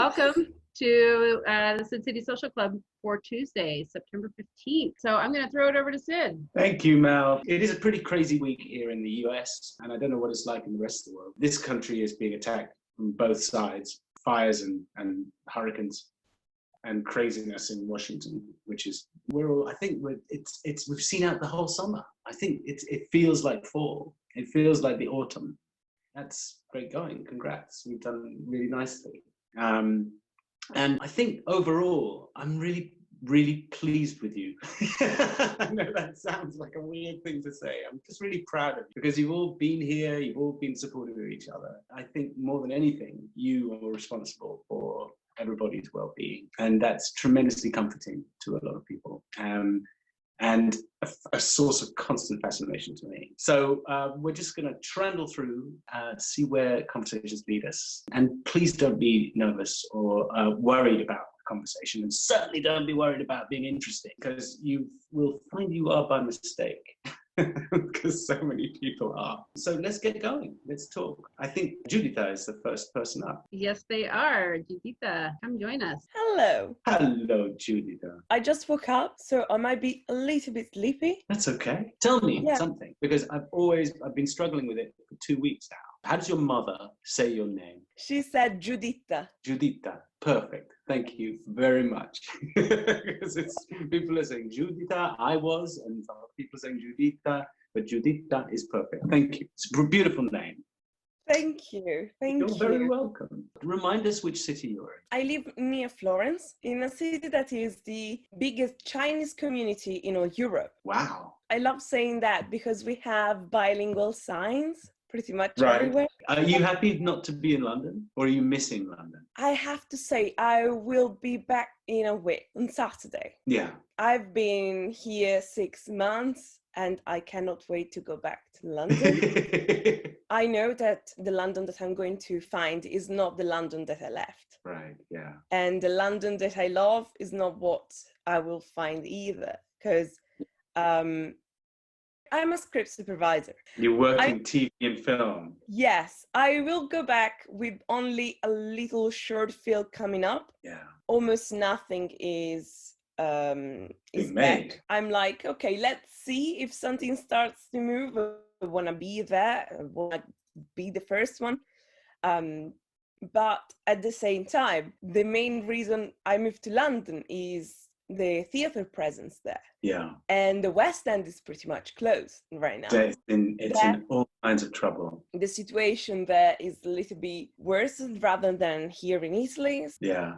Welcome to the Sid City Social Club for Tuesday, September 15th. So I'm going to throw it over to Sid. Thank you, Mel. It is a pretty crazy week here in the US, and I don't know what it's like in the rest of the world. This country is being attacked from both sides, fires and hurricanes and craziness in Washington, which is, we've seen out the whole summer. I think it feels like fall. It feels like the autumn. That's great going. Congrats. We've done really nicely. And I think overall, I'm really, really pleased with you. I know that sounds like a weird thing to say. I'm just really proud of you because you've all been here, you've all been supportive of each other. I think more than anything, you are responsible for everybody's well-being. And that's tremendously comforting to a lot of people. And a source of constant fascination to me. So we're just going to trundle through, see where conversations lead us. And please don't be nervous or worried about the conversation. And certainly don't be worried about being interesting, because you will find you are by mistake. Because so many people are. So let's get going. Let's talk. I think Juditha is the first person up. Yes, they are. Juditha, come join us. Hello. Hello, Juditha. I just woke up, so I might be a little bit sleepy. That's okay. Tell me something, because I've been struggling with it for 2 weeks now. How does your mother say your name? She said Juditha. Juditha. Perfect. Thank you very much. Because people are saying Juditha, and some people are saying Juditha, but Juditha is perfect. Thank you. It's a beautiful name. Thank you. You're very welcome. Remind us which city you're in. I live near Florence, in a city that is the biggest Chinese community in Europe. Wow. I love saying that because we have bilingual signs pretty much everywhere. Are you happy not to be in London, or are you missing London? I have to say, I will be back in a week, on Saturday. Yeah. I've been here 6 months, and I cannot wait to go back to London. I know that the London that I'm going to find is not the London that I left. Right, yeah. And the London that I love is not what I will find either, because I'm a script supervisor. You work in TV and film. Yes, I will go back with only a little short film coming up. Yeah. Almost nothing is made. back. I'm like, okay, let's see if something starts to move. I want to be there. I want to be the first one. But at the same time, the main reason I moved to London is the theatre presence there. Yeah. And the West End is pretty much closed right now. It's in all kinds of trouble. The situation there is a little bit worse rather than here in Italy. Yeah.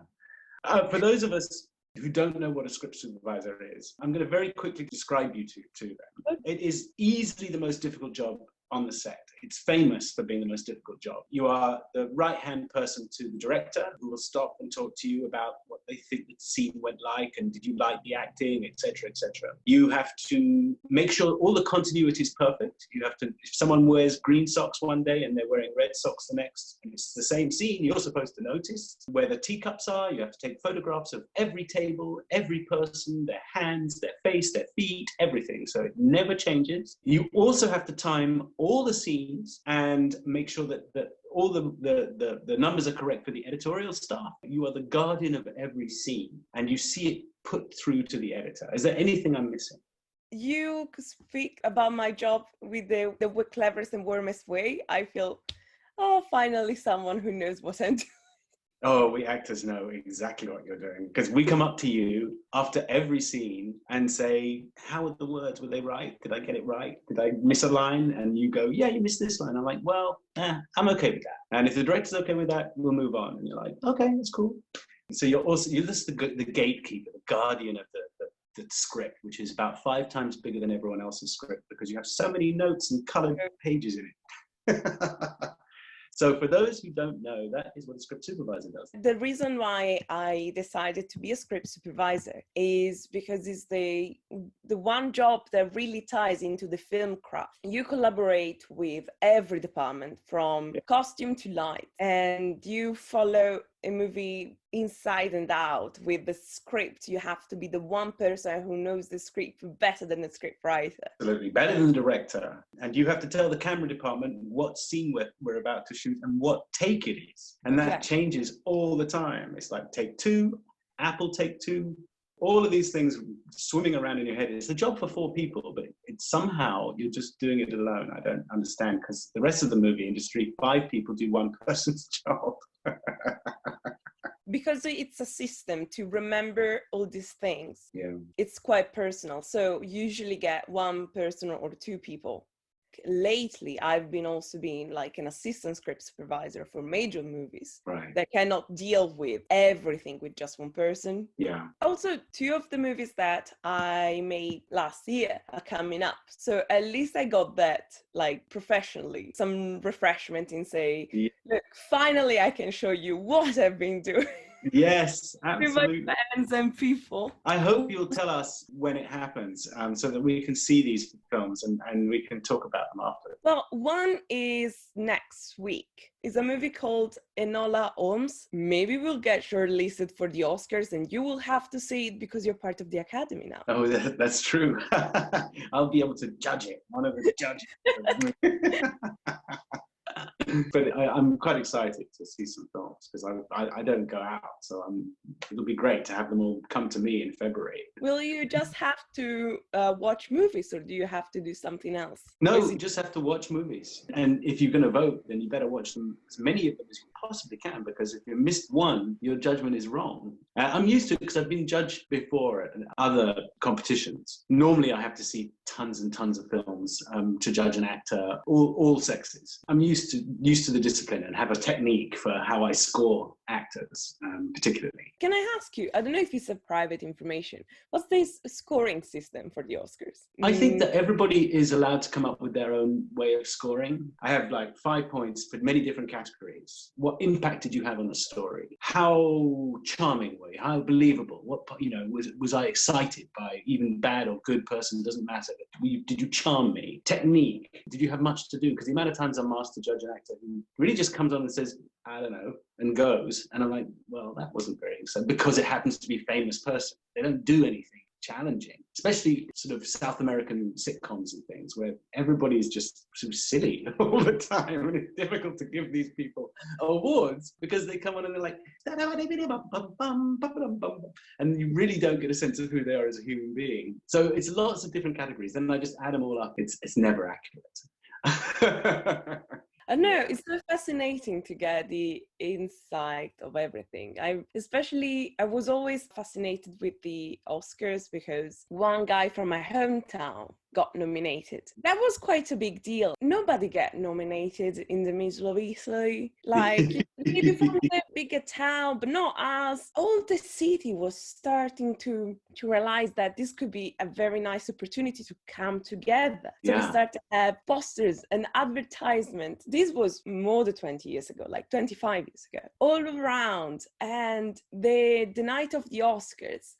For those of us who don't know what a script supervisor is, I'm going to very quickly describe you to them. It is easily the most difficult job on the set. It's famous for being the most difficult job. You are the right-hand person to the director, who will stop and talk to you about what they think the scene went like, and did you like the acting, etc., etc. You have to make sure all the continuity is perfect. You have to, if someone wears green socks one day and they're wearing red socks the next, and it's the same scene, you're supposed to notice where the teacups are. You have to take photographs of every table, every person, their hands, their face, their feet, everything. So it never changes. You also have to time all the scenes and make sure that all the numbers are correct for the editorial staff. You are the guardian of every scene, and you see it put through to the editor. Is there anything I'm missing? You speak about my job with the cleverest and warmest way. I feel, finally someone who knows what I'm doing. Oh, we actors know exactly what you're doing, because we come up to you after every scene and say, how were the words? Were they right? Did I get it right? Did I miss a line? And you go, yeah, you missed this line. I'm like, well, I'm okay with that. And if the director's okay with that, we'll move on. And you're like, okay, that's cool. So you're just the gatekeeper, the guardian of the script, which is about 5 times bigger than everyone else's script, because you have so many notes and colored pages in it. So for those who don't know, that is what a script supervisor does. The reason why I decided to be a script supervisor is because it's the one job that really ties into the film craft. You collaborate with every department, from costume to light, and you follow a movie inside and out with the script. You have to be the one person who knows the script better than the script writer. Absolutely, better than the director. And you have to tell the camera department what scene we're about to shoot and what take it is. And that changes all the time. It's like take two, Apple take two, all of these things swimming around in your head. It's a job for 4 people, but it's somehow you're just doing it alone. I don't understand, because the rest of the movie industry, 5 people do one person's job. Because it's a system to remember all these things. Yeah. It's quite personal. So usually get 1 person or 2 people. Lately, I've been also being like an assistant script supervisor for major movies that cannot deal with everything with just 1 person. Yeah. Also, 2 of the movies that I made last year are coming up. So at least I got that like professionally, some refreshment in say, look, finally I can show you what I've been doing. Yes, absolutely. With my fans and people. I hope you'll tell us when it happens, so that we can see these films and we can talk about them after. Well, one is next week. It's a movie called Enola Holmes. Maybe we'll get shortlisted for the Oscars and you will have to see it because you're part of the Academy now. Oh, that's true. I'll be able to judge it. One of the judges. But I'm quite excited to see some films because I don't go out, so it'll be great to have them all come to me in February. Will you just have to watch movies, or do you have to do something else? No, you just have to watch movies. And if you're going to vote, then you better watch them, as many of them as you possibly can, because if you missed one, your judgment is wrong. I'm used to it because I've been judged before at other competitions. Normally I have to see tons and tons of films to judge an actor, all sexes. I'm used to the discipline and have a technique for how I score actors, particularly. Can I ask you, I don't know if it's a private information, what's this scoring system for the Oscars? I think that everybody is allowed to come up with their own way of scoring. I have like 5 points for many different categories. What impact did you have on the story? How charming were you? How believable? What, was I excited by even bad or good person? Doesn't matter. Did you charm me? Technique. Did you have much to do? Because the amount of times I'm asked to judge an actor who really just comes on and says, I don't know, and goes. And I'm like, well, that wasn't very exciting, because it happens to be a famous person. They don't do anything challenging, especially sort of South American sitcoms and things where everybody is just sort of silly all the time. And it's difficult to give these people awards because they come on and they're like, and you really don't get a sense of who they are as a human being. So it's lots of different categories. Then I just add them all up. It's never accurate. I know, it's so fascinating to get the insight of everything. I was always fascinated with the Oscars because one guy from my hometown got nominated. That was quite a big deal. Nobody got nominated in the middle of Italy. Like, maybe from a bigger town, but not us. All the city was starting to realize that this could be a very nice opportunity to come together. So we started to have posters and advertisements. This was more than 20 years ago, like 25 years ago, all around. And the night of the Oscars,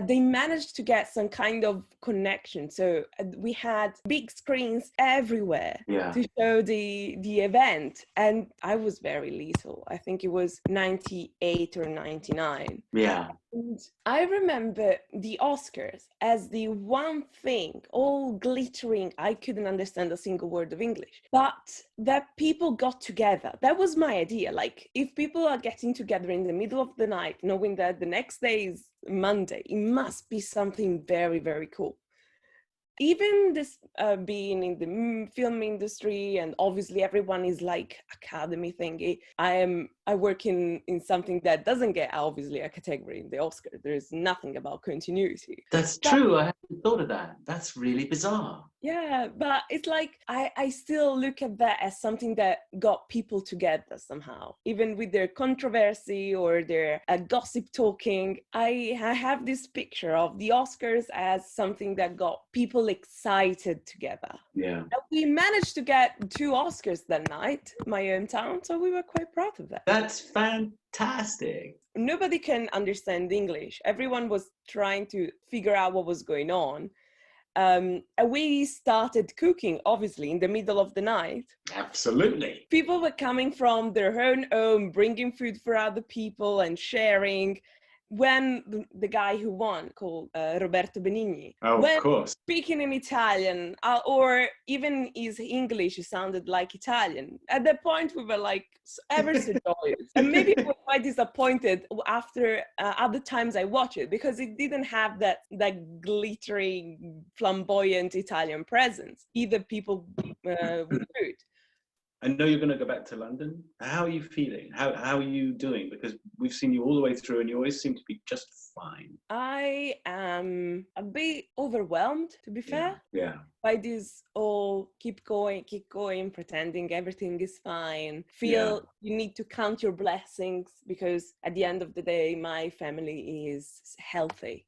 they managed to get some kind of connection. So we had big screens everywhere to show the event. And I was very little. I think it was 98 or 99. Yeah. And I remember the Oscars as the one thing, all glittering. I couldn't understand a single word of English, but that people got together. That was my idea. Like, if people are getting together in the middle of the night, knowing that the next day is Monday, it must be something very, very cool. Even this being in the film industry, and obviously everyone is like Academy thingy. I work in something that doesn't get obviously a category in the Oscar. There is nothing about continuity. That's true. I hadn't thought of that. That's really bizarre. Yeah, but it's like I still look at that as something that got people together somehow, even with their controversy or their gossip talking. I have this picture of the Oscars as something that got people excited together. Yeah. And we managed to get 2 Oscars that night, my hometown, so we were quite proud of that. That's fantastic. Nobody can understand English. Everyone was trying to figure out what was going on. we started cooking, obviously, in the middle of the night. Absolutely. People were coming from their own home, bringing food for other people and sharing. When the guy who won, called Roberto Benigni, Of course. speaking in Italian, or even his English sounded like Italian. At that point, we were like ever so joyous. And maybe we were quite disappointed after other times I watched it, because it didn't have that glittery, flamboyant Italian presence. Either people with food. I know you're going to go back to London. How are you feeling? How are you doing? Because we've seen you all the way through and you always seem to be just fine. I am a bit overwhelmed, to be fair. Yeah. By this all keep going, pretending everything is fine. You need to count your blessings, because at the end of the day, my family is healthy.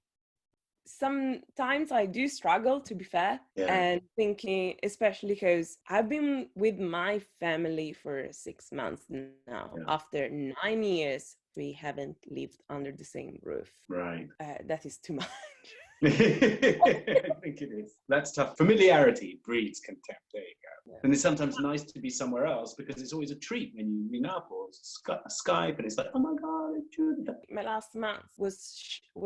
Sometimes I do struggle, to be fair, and thinking, especially because I've been with my family for 6 months now. After 9 years, we haven't lived under the same roof. Right. That is too much. I think it is. That's tough. Familiarity breeds contempt. There you go. Yeah. And it's sometimes nice to be somewhere else, because it's always a treat when you meet up or Skype, and it's like, oh my God, I should. My last month was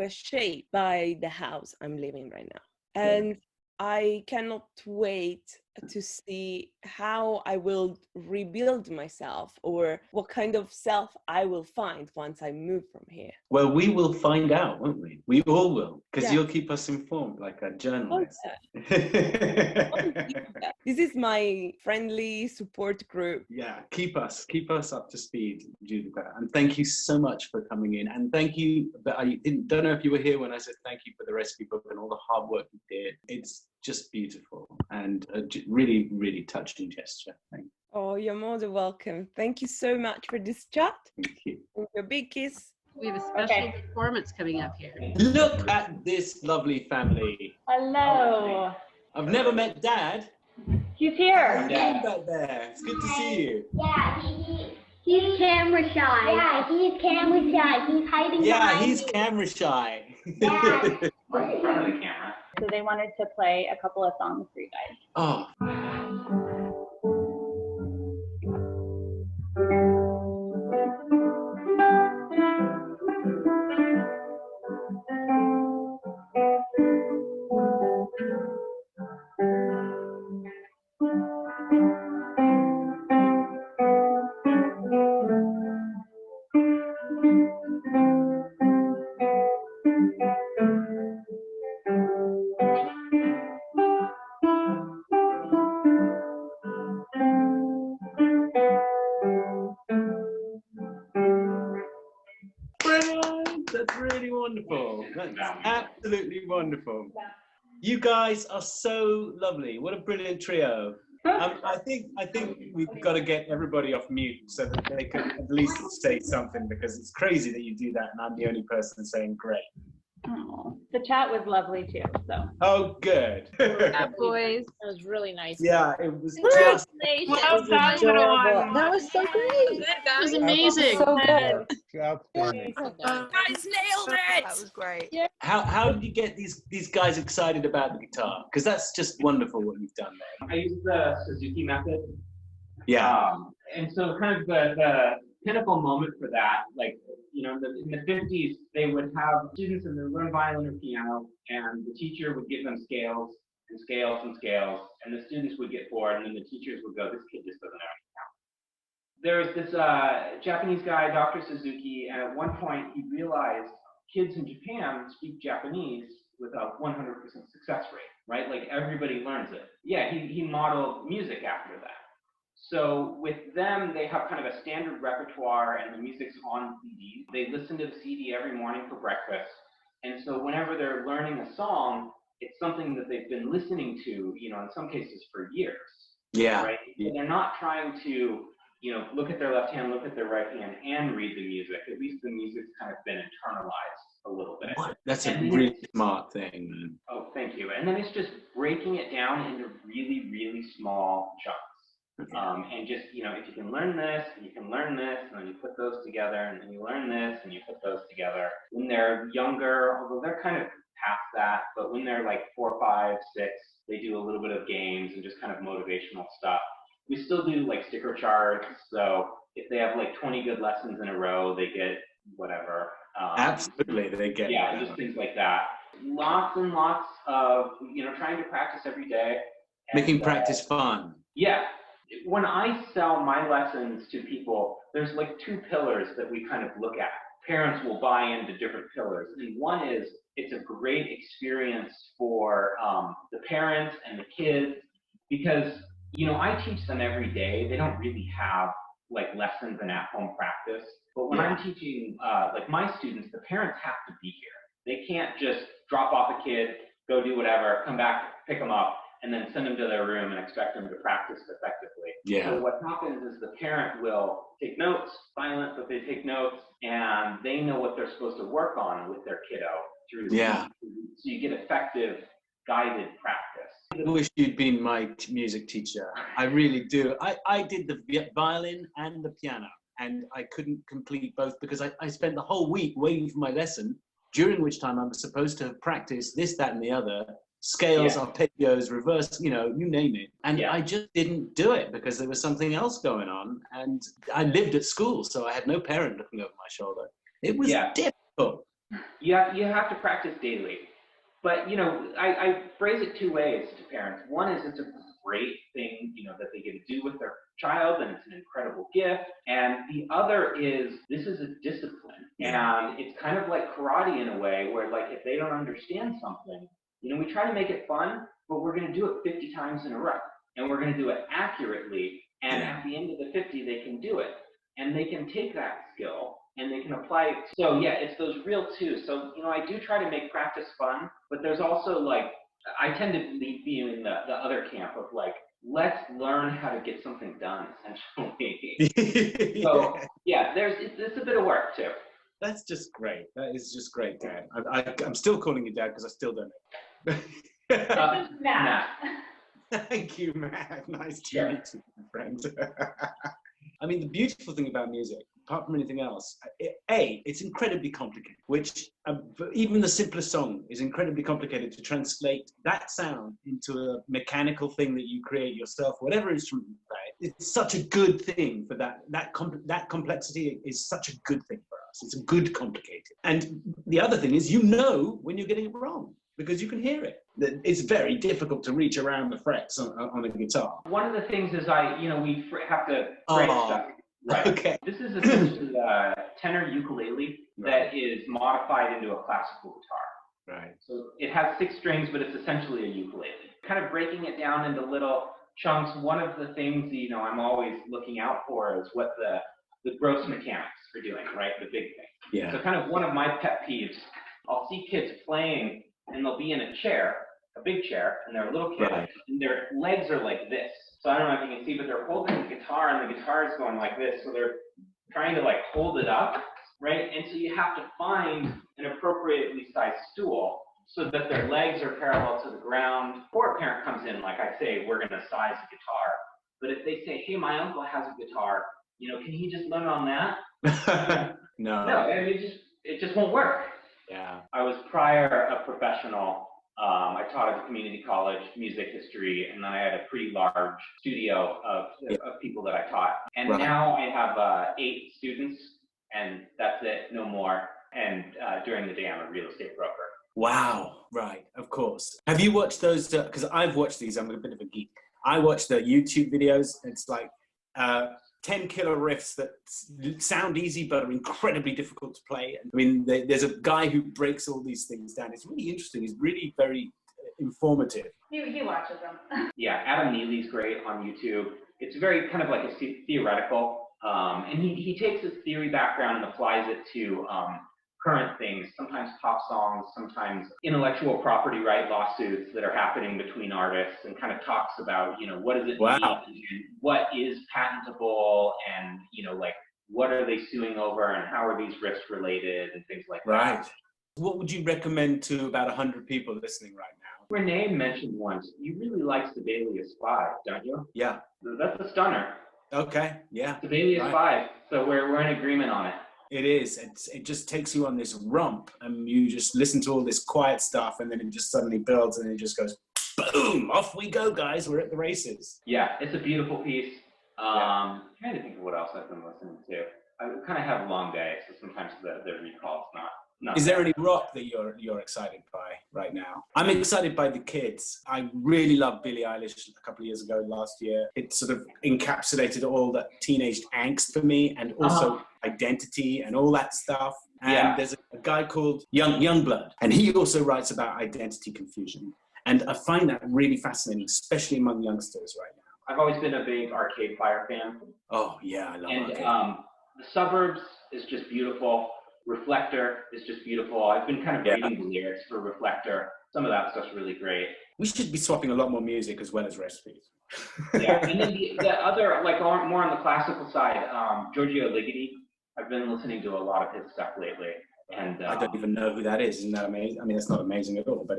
shaped by the house I'm living right now. And I cannot wait to see how I will rebuild myself, or what kind of self I will find once I move from here. Well, we will find out, won't we? We all will, because you'll keep us informed like a journalist. This is my friendly support group. Yeah, keep us up to speed, Judith. And thank you so much for coming in. And thank you, but I don't know if you were here when I said thank you for the recipe book and all the hard work you did. It's just beautiful and a really, really touching gesture. Thank you. Oh, you're more than welcome. Thank you so much for this chat. Thank you. Your big kiss. We have a special performance coming up here. Look at this lovely family. Hello. I've never met Dad. He's here. Dad back there. It's good to see you. Yeah, he's camera shy. Yeah, he's camera shy. He's hiding behind he's you. camera shy. Yeah. Right in front of the camera. So they wanted to play a couple of songs for you guys. Oh. That's really wonderful. That's absolutely wonderful. You guys are so lovely. What a brilliant trio. I think we've got to get everybody off mute so that they can at least say something, because it's crazy that you do that and I'm the only person saying great. Oh, the chat was lovely too. So. Oh, good. Yeah, boys. That was really nice. Yeah, it was just. Well done, That was so great. That was amazing. So good. Outstanding. Guys nailed it. That was great. How did you get these guys excited about the guitar? Because that's just wonderful what you've done there. I use the Suzuki method. Yeah. And so kind of the pinnacle moment for that, like, you know, in the 50s, they would have students and they would learn violin or piano, and the teacher would give them scales and scales and scales, and the students would get bored, and then the teachers would go, this kid just doesn't know how to count. There's this Japanese guy, Dr. Suzuki, and at one point he realized kids in Japan speak Japanese with a 100% success rate, right? Like everybody learns it. Yeah, he modeled music after that. So with them, they have kind of a standard repertoire and the music's on CD. They listen to the CD every morning for breakfast. And so whenever they're learning a song, it's something that they've been listening to, you know, in some cases for years. Yeah. Right? And they're not trying to, you know, look at their left hand, look at their right hand, and read the music. At least the music's kind of been internalized a little bit. What? That's a really smart thing, man. Oh, thank you. And then it's just breaking it down into really, really small chunks. And just, if you can learn this, and you can learn this, and then you put those together, and then you learn this, and you put those together. When they're younger, although they're kind of past that, but when they're like 4, 5, 6, they do a little bit of games and just kind of motivational stuff. We still do like sticker charts, so if they have like 20 good lessons in a row, they get whatever. Absolutely, they get whatever. Just things like that. Lots and lots of, trying to practice every day. Making practice fun. Yeah. When I sell my lessons to people, there's like 2 pillars that we kind of look at. Parents will buy into different pillars. And one is, it's a great experience for the parents and the kids, because, I teach them every day. They don't really have like lessons and at-home practice. But when I'm teaching like my students, the parents have to be here. They can't just drop off a kid, go do whatever, come back, pick them up, and then send them to their room and expect them to practice effectively. Yeah. So what happens is the parent will take notes, silent, but they take notes, and they know what they're supposed to work on with their kiddo through. Yeah. So you get effective guided practice. I wish you'd been my music teacher. I really do. I did the violin and the piano, and I couldn't complete both because I spent the whole week waiting for my lesson, during which time I was supposed to practice this, that, and the other, scales, arpeggios, reverse, you name it. And I just didn't do it because there was something else going on. And I lived at school, so I had no parent looking over my shoulder. It was difficult. You have to practice daily. But, I phrase it 2 ways to parents. One is it's a great thing, that they get to do with their child, and it's an incredible gift. And the other is, this is a discipline. And it's kind of like karate in a way, where like if they don't understand something, we try to make it fun, but we're going to do it 50 times in a row. And we're going to do it accurately. And at the end of the 50, they can do it. And they can take that skill and they can apply it. So it's those real 2. So, I do try to make practice fun, but there's also like, I tend to be in the other camp of like, let's learn how to get something done, essentially. So it's a bit of work too. That's just great. That is just great, Dad. I'm still calling you Dad because I still don't know. Matt. Thank you, Matt. Nice to meet you, my friend. I mean, the beautiful thing about music, apart from anything else, it's incredibly complicated, which even the simplest song is incredibly complicated to translate that sound into a mechanical thing that you create yourself, whatever instrument you play. It's such a good thing for that complexity is such a good thing for us. It's a good complicated. And the other thing is, when you're getting it wrong, because you can hear it. It's very difficult to reach around the frets on a guitar. One of the things is we have to phrase stuff. Right. Okay. This is essentially a tenor ukulele that is modified into a classical guitar. Right. So it has 6 strings, but it's essentially a ukulele. Kind of breaking it down into little chunks. One of the things I'm always looking out for is what the gross mechanics are doing, right? The big thing. Yeah. So kind of one of my pet peeves, I'll see kids playing and they'll be in a chair, a big chair, and they're a little kid, and their legs are like this. So I don't know if you can see, but they're holding the guitar, and the guitar is going like this. So they're trying to like hold it up, right? And so you have to find an appropriately sized stool so that their legs are parallel to the ground. Before a parent comes in, like I say, we're going to size the guitar. But if they say, hey, my uncle has a guitar, can he just learn on that? No. I mean, it just won't work. Yeah. I was prior a professional. I taught at the community college music history, and then I had a pretty large studio of people that I taught. And now I have 8 students, and that's it, no more. And during the day, I'm a real estate broker. Wow. Right. Of course. Have you watched those? Because I've watched these. I'm a bit of a geek. I watch the YouTube videos. It's like 10 killer riffs that sound easy but are incredibly difficult to play. I mean, there's a guy who breaks all these things down. It's really interesting. It's really very informative. He watches them. Yeah, Adam Neely's great on YouTube. It's very kind of like a theoretical, and he takes his theory background and applies it to current things, sometimes pop songs, sometimes intellectual property right lawsuits that are happening between artists, and kind of talks about, what does it mean, and what is patentable, and, like, what are they suing over, and how are these risks related, and things like that. What would you recommend to about 100 people listening right now Renee mentioned once, you really like Sibelius 5, don't you? Yeah. That's a stunner. Okay. Yeah. Sibelius Right. 5. So we're in agreement on it. It is. It just takes you on this romp, and you just listen to all this quiet stuff, and then it just suddenly builds, and it just goes, boom! Off we go, guys. We're at the races. Yeah, it's a beautiful piece. I'm trying to think of what else I've been listening to. I kind of have a long day, so sometimes the recall's not. Is there any rock that you're excited by right now? I'm excited by the kids. I really loved Billie Eilish a couple of years ago, last year. It sort of encapsulated all that teenage angst for me, and also identity and all that stuff. And there's a guy called Youngblood, and he also writes about identity confusion. And I find that really fascinating, especially among youngsters right now. I've always been a big Arcade Fire fan. Oh yeah, I love Arcade. And The Suburbs is just beautiful. Reflector is just beautiful. I've been kind of reading the lyrics for Reflector. Some of that stuff's really great. We should be swapping a lot more music as well as recipes. Yeah, and then the other, like more on the classical side, Giorgio Ligeti. I've been listening to a lot of his stuff lately. And I don't even know who that is. Isn't that amazing? I mean, it's not amazing at all, but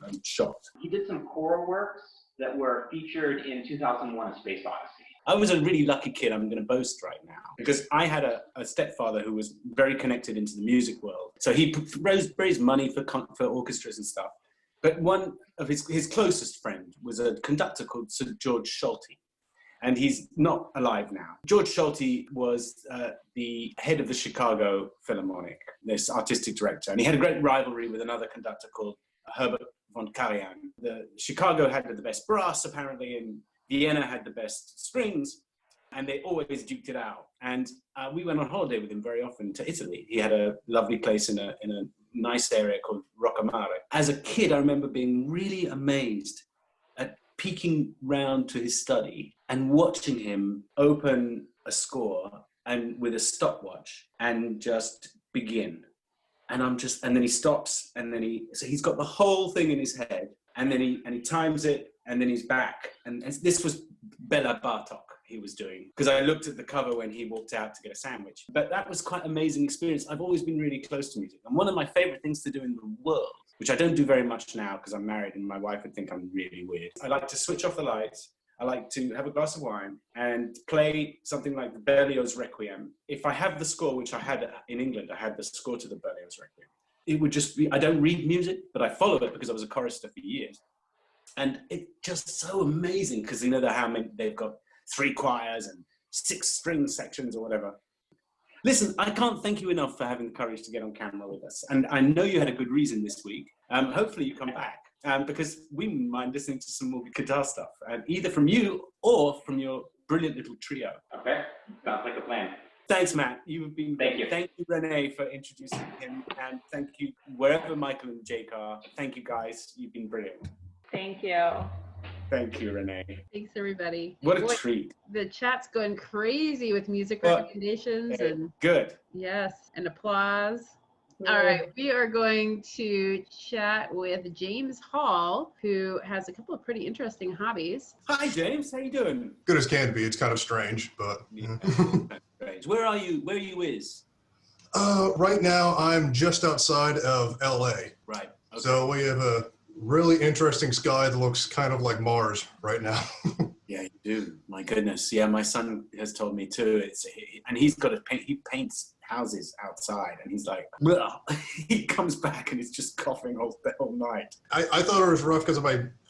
I'm shocked. He did some choral works that were featured in 2001: A Space Odyssey. I was a really lucky kid, I'm going to boast right now, because I had a stepfather who was very connected into the music world. So he raised money for orchestras and stuff. But one of his closest friend was a conductor called Sir George Schulte. And he's not alive now. George Schulte was the head of the Chicago Philharmonic, this artistic director. And he had a great rivalry with another conductor called Herbert von Karajan. The Chicago had the best brass, apparently, and Vienna had the best strings, and they always duked it out. And we went on holiday with him very often to Italy. He had a lovely place in a nice area called Rocamare. As a kid, I remember being really amazed at peeking round to his study and watching him open a score and with a stopwatch and just begin. And then he stops, and then he's got the whole thing in his head, and then he times it, and then he's back. And this was Bela Bartok he was doing, because I looked at the cover when he walked out to get a sandwich. But that was quite an amazing experience. I've always been really close to music. And one of my favorite things to do in the world, which I don't do very much now because I'm married and my wife would think I'm really weird. I like to switch off the lights. I like to have a glass of wine and play something like the Berlioz Requiem. If I have the score, which I had in England, I had the score to the Berlioz Requiem. It would just be, I don't read music, but I follow it because I was a chorister for years. And it's just so amazing because you know how many they've got 3 choirs and 6 string sections or whatever. Listen, I can't thank you enough for having the courage to get on camera with us. And I know you had a good reason this week. Hopefully you come back because we mind listening to some more guitar stuff, either from you or from your brilliant little trio. Okay, sounds like a plan. Thanks, Matt. You've been Thank you. Thank you, Renee, for introducing him. And thank you, wherever Michael and Jake are. Thank you, guys. You've been brilliant. Thank you. Thank you, Renee. Thanks, everybody. What a Boy, treat. The chat's going crazy with music Well, recommendations and good. yes, and applause. All right, we are going to chat with James Hall, who has a couple of pretty interesting hobbies. Hi, James. How you doing? Good as can be. It's kind of strange, but Great. Where are you? Where are you? right now I'm just outside of LA. Right. Okay. So we have a really interesting sky that looks kind of like Mars right now. Yeah, you do. My goodness. Yeah, my son has told me too. And he's got he paints houses outside, and he's like, he comes back and he's just coughing the whole night. I thought it was rough because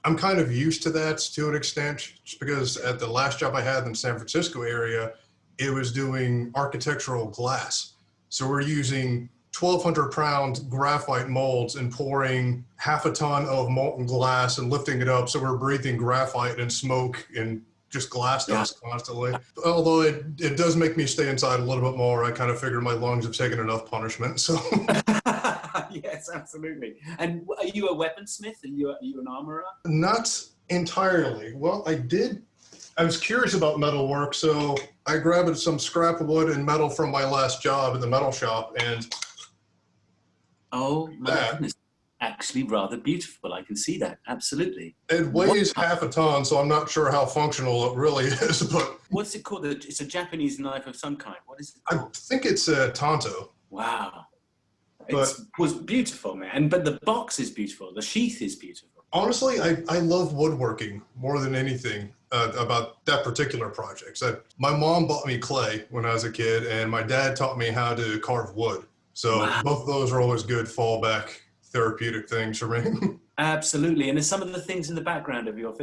I'm kind of used to that to an extent, just because at the last job I had in the San Francisco area, it was doing architectural glass. So we're using 1,200 pound graphite molds and pouring half a ton of molten glass and lifting it up. So we're breathing graphite and smoke and just glass dust constantly. Although it does make me stay inside a little bit more. I kind of figured my lungs have taken enough punishment. So yes, absolutely. And are you a weaponsmith? Are you an armorer? Not entirely. Well, I was curious about metal work, so I grabbed some scrap wood and metal from my last job in the metal shop, and oh my goodness, actually rather beautiful. I can see that, absolutely. It weighs half a ton, so I'm not sure how functional it really is, but... What's it called? It's a Japanese knife of some kind. What is it called? I think it's a Tonto. Wow. It was beautiful, man. But the box is beautiful. The sheath is beautiful. Honestly, I love woodworking more than anything about that particular project. So my mom bought me clay when I was a kid, and my dad taught me how to carve wood. So both of those are always good fallback therapeutic things for me. Absolutely. And there's some of the things in the background of your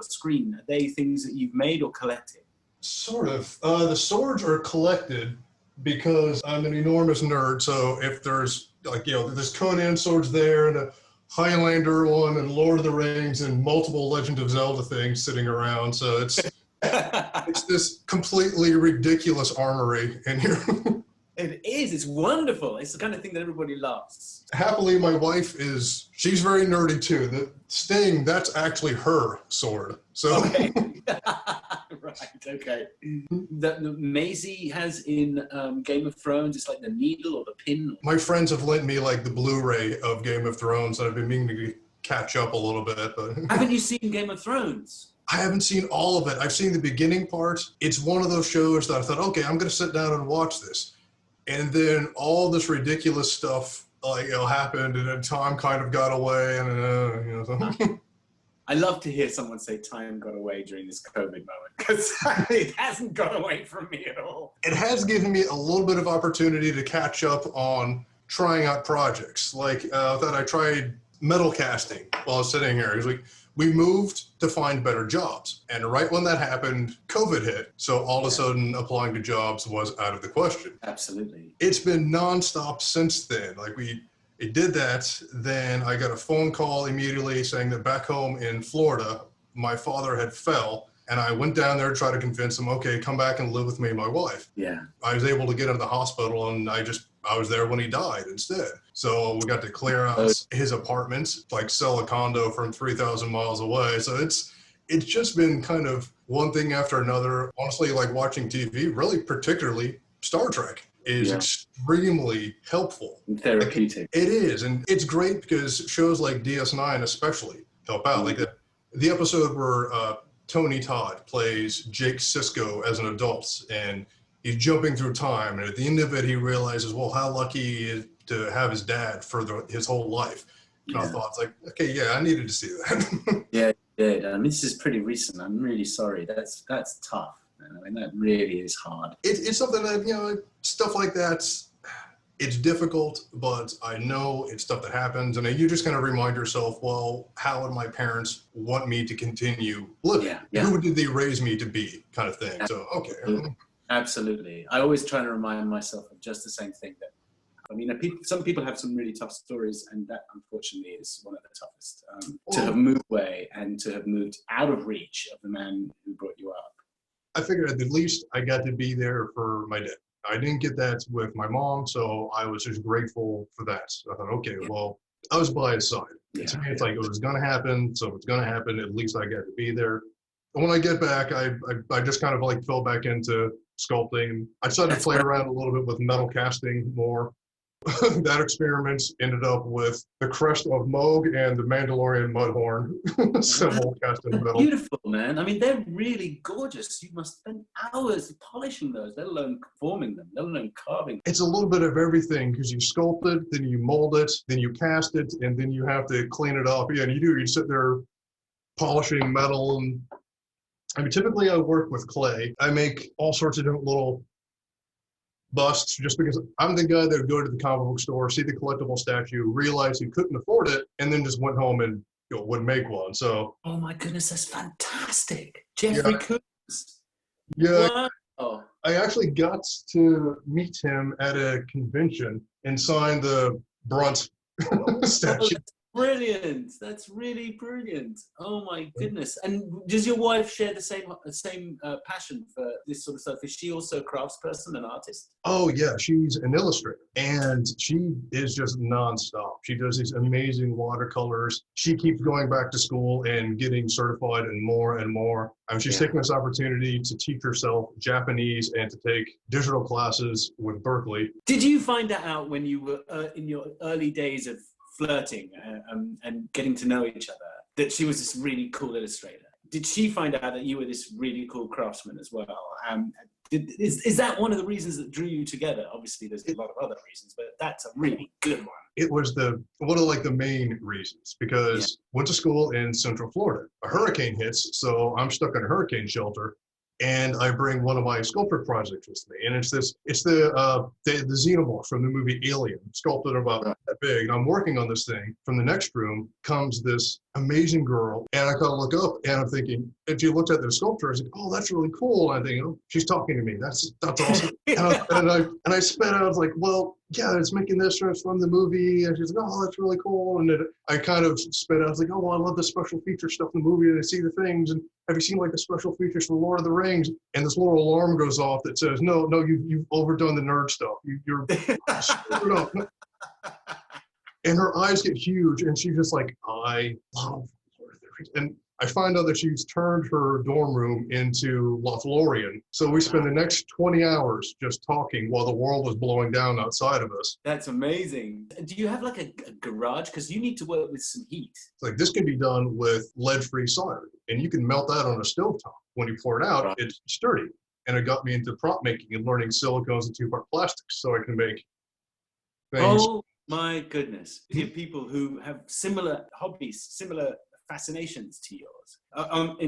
screen, are they things that you've made or collected? Sort of. The swords are collected because I'm an enormous nerd. So if there's there's Conan swords there and a Highlander one and Lord of the Rings and multiple Legend of Zelda things sitting around. So it's this completely ridiculous armory in here. It is. It's wonderful. It's the kind of thing that everybody loves. Happily, my wife she's very nerdy too. The Sting, that's actually her sword. So. Okay. Right, okay. The Maisie has in Game of Thrones, it's like the needle or the pin. My friends have lent me like the Blu-ray of Game of Thrones, and I've been meaning to catch up a little bit. But haven't you seen Game of Thrones? I haven't seen all of it. I've seen the beginning part. It's one of those shows that I thought, okay, I'm going to sit down and watch this. And then all this ridiculous stuff happened, and then time kind of got away, and so. I love to hear someone say time got away during this COVID moment, because it hasn't got away from me at all. It has given me a little bit of opportunity to catch up on trying out projects. Like that I tried metal casting while I was sitting here. It was like, we moved to find better jobs. And right when that happened, COVID hit. So all of a sudden applying to jobs was out of the question. Absolutely. It's been nonstop since then. It did that, then I got a phone call immediately saying that back home in Florida, my father had fell, and I went down there to try to convince him, okay, come back and live with me and my wife. Yeah. I was able to get into the hospital, and I was there when he died instead. So we got to clear out his apartment, sell a condo from 3,000 miles away. So it's just been kind of one thing after another. Honestly, like watching TV, really particularly Star Trek, is extremely helpful. And therapeutic. It is, and it's great because shows like DS9 especially help out. Like the episode where Tony Todd plays Jake Sisko as an adult, and he's jumping through time, and at the end of it, he realizes, well, how lucky he is to have his dad for his whole life. And I thought, it's like, okay, yeah, I needed to see that. Yeah, you did. I mean, this is pretty recent. I'm really sorry. That's tough. I mean, that really is hard. It's something that, stuff like that, it's difficult, but I know it's stuff that happens. And you just kind of remind yourself, well, how would my parents want me to continue living? Yeah. Who did they raise me to be, kind of thing. So, okay. Absolutely. I always try to remind myself of just the same thing. That, I mean, some people have some really tough stories, and that, unfortunately, is one of the toughest. To have moved away and to have moved out of reach of the man who brought you up. I figured at the least I got to be there for my dad. I didn't get that with my mom, so I was just grateful for that. So I thought, okay, well, I was by his side. Yeah. To me, it's like, it was going to happen, so if it's going to happen, at least I got to be there. And when I get back, I just kind of fell back into sculpting. I decided to play around a little bit with metal casting more. That experiment ended up with the crest of Moog and the Mandalorian Mudhorn symbol cast in metal. Beautiful, man. I mean, they're really gorgeous. You must spend hours polishing those, let alone forming them, let alone carving. It's a little bit of everything, because you sculpt it, then you mold it, then you cast it, and then you have to clean it up. Yeah, and you sit there polishing metal. And I mean, typically I work with clay. I make all sorts of different little busts, just because I'm the guy that would go to the comic book store, see the collectible statue, realize he couldn't afford it, and then just went home and would make one. So, oh my goodness, that's fantastic, Jeffrey Coons. Yeah, wow. I actually got to meet him at a convention and sign the Brunt statue. Brilliant. That's really brilliant. Oh my goodness. And does your wife share the same passion for this sort of stuff? Is she also a craftsperson, an artist? Oh yeah, she's an illustrator, and she is just nonstop. She does these amazing watercolors. She keeps going back to school and getting certified and more and more. She's taking this opportunity to teach herself Japanese and to take digital classes with Berkeley. Did you find that out when you were in your early days of flirting and getting to know each other, that she was this really cool illustrator? Did she find out that you were this really cool craftsman as well? Is that one of the reasons that drew you together? Obviously, there's a lot of other reasons, but that's a really good one. It was one of like the main reasons, because went to school in Central Florida. A hurricane hits, so I'm stuck in a hurricane shelter, and I bring one of my sculptor projects with me, and it's the xenomorph from the movie Alien, sculpted about that big. And I'm working on this thing. From the next room comes this amazing girl, and I kind of look up, and I'm thinking, if you looked at the sculptor, I was like, oh, that's really cool. And I think, oh, she's talking to me. That's awesome. and I spit out, I was like, well, yeah, it's making this from the movie. And she's like, oh, that's really cool. And I kind of spit out, I was like, oh, well, I love the special feature stuff in the movie, and I see the things. And have you seen like the special features for Lord of the Rings? And this little alarm goes off that says, no, you've overdone the nerd stuff. You're screwed up. And her eyes get huge, and she's just like, I love Lord of the Rings. And I find out that she's turned her dorm room into Lothlorien. So we spend the next 20 hours just talking while the world was blowing down outside of us. That's amazing. Do you have like a garage? Because you need to work with some heat. Like, this can be done with lead-free solder, and you can melt that on a stovetop. When you pour it out, it's sturdy. And it got me into prop making and learning silicones and two-part plastics, so I can make things. Oh my goodness. You have people who have similar hobbies, similar fascinations to yours.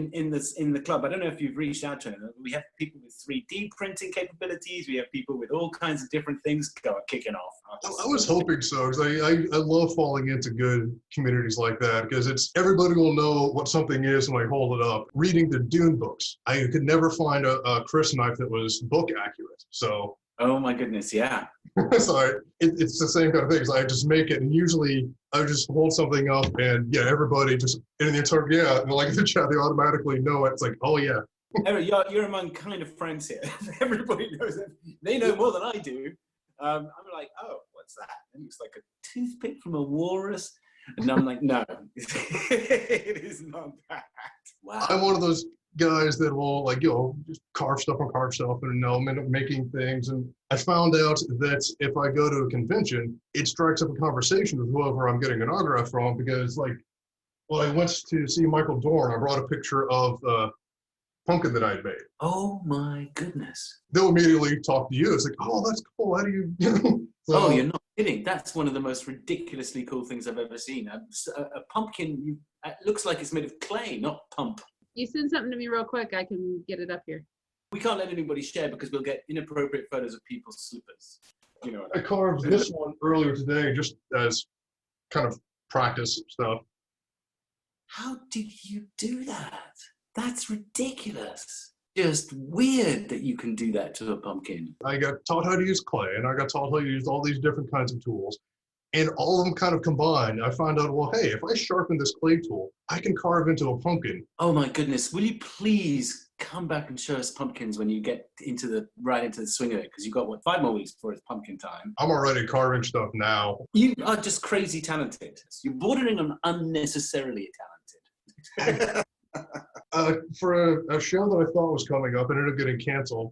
In the club, I don't know if you've reached out to them. We have people with 3D printing capabilities. We have people with all kinds of different things kicking off. I was hoping so, because I love falling into good communities like that, because it's everybody will know what something is when I hold it up. Reading the Dune books, I could never find a Chris knife that was book accurate. So. Oh my goodness, yeah. So it's the same kind of thing. So I just make it, and usually I just hold something up, and everybody just in the entire and like in the chat, they automatically know it. It's like, oh yeah. You're among kind of friends here. Everybody knows it. They know more than I do. I'm like, oh, what's that? It looks like a toothpick from a walrus. And I'm like, no, it is not that. Wow. I'm one of those guys that will just carve stuff and end up making things. And I found out that if I go to a convention, it strikes up a conversation with whoever I'm getting an autograph from, because I went to see Michael Dorn. I brought a picture of pumpkin that I'd made. Oh my goodness. They'll immediately talk to you. It's like, oh, that's cool. How do you So, oh, you're not kidding. That's one of the most ridiculously cool things I've ever seen. A pumpkin, it looks like it's made of clay, not pump. You send something to me real quick, I can get it up here. We can't let anybody share because we'll get inappropriate photos of people's slippers. You know. I carved this one earlier today just as kind of practice stuff. How did you do that? That's ridiculous. Just weird that you can do that to a pumpkin. I got taught how to use clay, and I got taught how to use all these different kinds of tools. And all of them kind of combined, I found out, well, hey, if I sharpen this clay tool, I can carve into a pumpkin. Oh my goodness. Will you please come back and show us pumpkins when you get right into the swing of it? Because you've got, 5 more weeks before it's pumpkin time. I'm already carving stuff now. You are just crazy talented. You're bordering on unnecessarily talented. For a show that I thought was coming up and ended up getting canceled,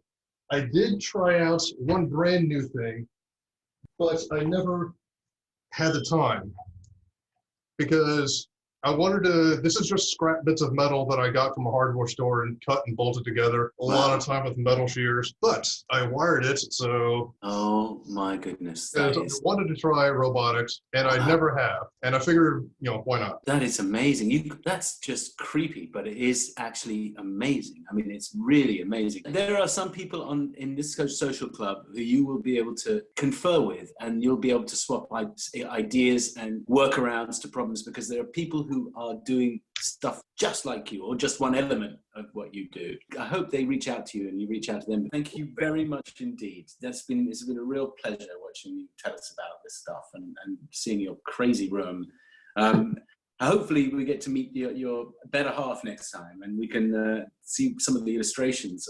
I did try out one brand new thing, but I never had the time, because I wanted to, this is just scrap bits of metal that I got from a hardware store and cut and bolted together. A lot of time with metal shears, but I wired it, so. Oh my goodness. I wanted to try robotics, and I never have. And I figured, why not? That is amazing. That's just creepy, but it is actually amazing. I mean, it's really amazing. There are some people in this social club who you will be able to confer with, and you'll be able to swap ideas and workarounds to problems, because there are people who are doing stuff just like you, or just one element of what you do. I hope they reach out to you and you reach out to them. Thank you very much indeed. It's been a real pleasure watching you tell us about this stuff and seeing your crazy room. Hopefully we get to meet your better half next time, and we can see some of the illustrations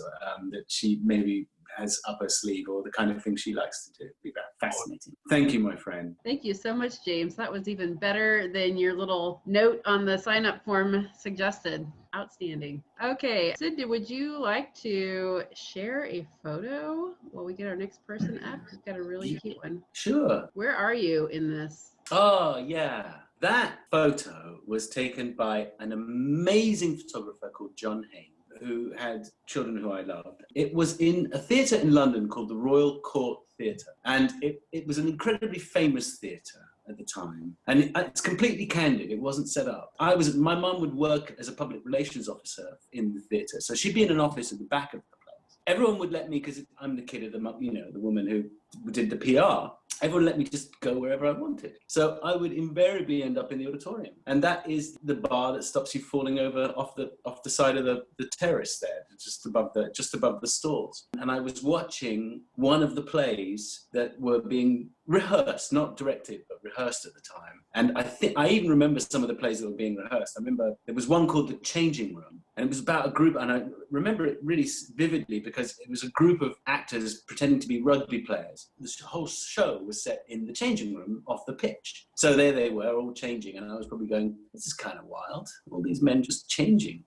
that she maybe has up her sleeve, or the kind of thing she likes to do. It'd be very fascinating. Thank you, my friend. Thank you so much, James. That was even better than your little note on the sign-up form suggested. Outstanding. Okay, Sid, would you like to share a photo while we get our next person up? We've got a really cute one. Sure. Where are you in this? Oh, yeah. That photo was taken by an amazing photographer called John Hain, who had children who I loved. It was in a theatre in London called the Royal Court Theatre. And it was an incredibly famous theatre at the time. And it's completely candid. It wasn't set up. My mum would work as a public relations officer in the theatre. So she'd be in an office at the back of the place. Everyone would let me, because I'm the kid of the woman who did the PR. Everyone let me just go wherever I wanted. So I would invariably end up in the auditorium. And that is the bar that stops you falling over off the side of the terrace there, just above the stalls. And I was watching one of the plays that were being rehearsed, not directed, but rehearsed at the time. And I even remember some of the plays that were being rehearsed. I remember there was one called The Changing Room, and it was about a group, and I remember it really vividly because it was a group of actors pretending to be rugby players. The whole show was set in the changing room off the pitch. So there they were, all changing, and I was probably going, this is kind of wild. All these men just changing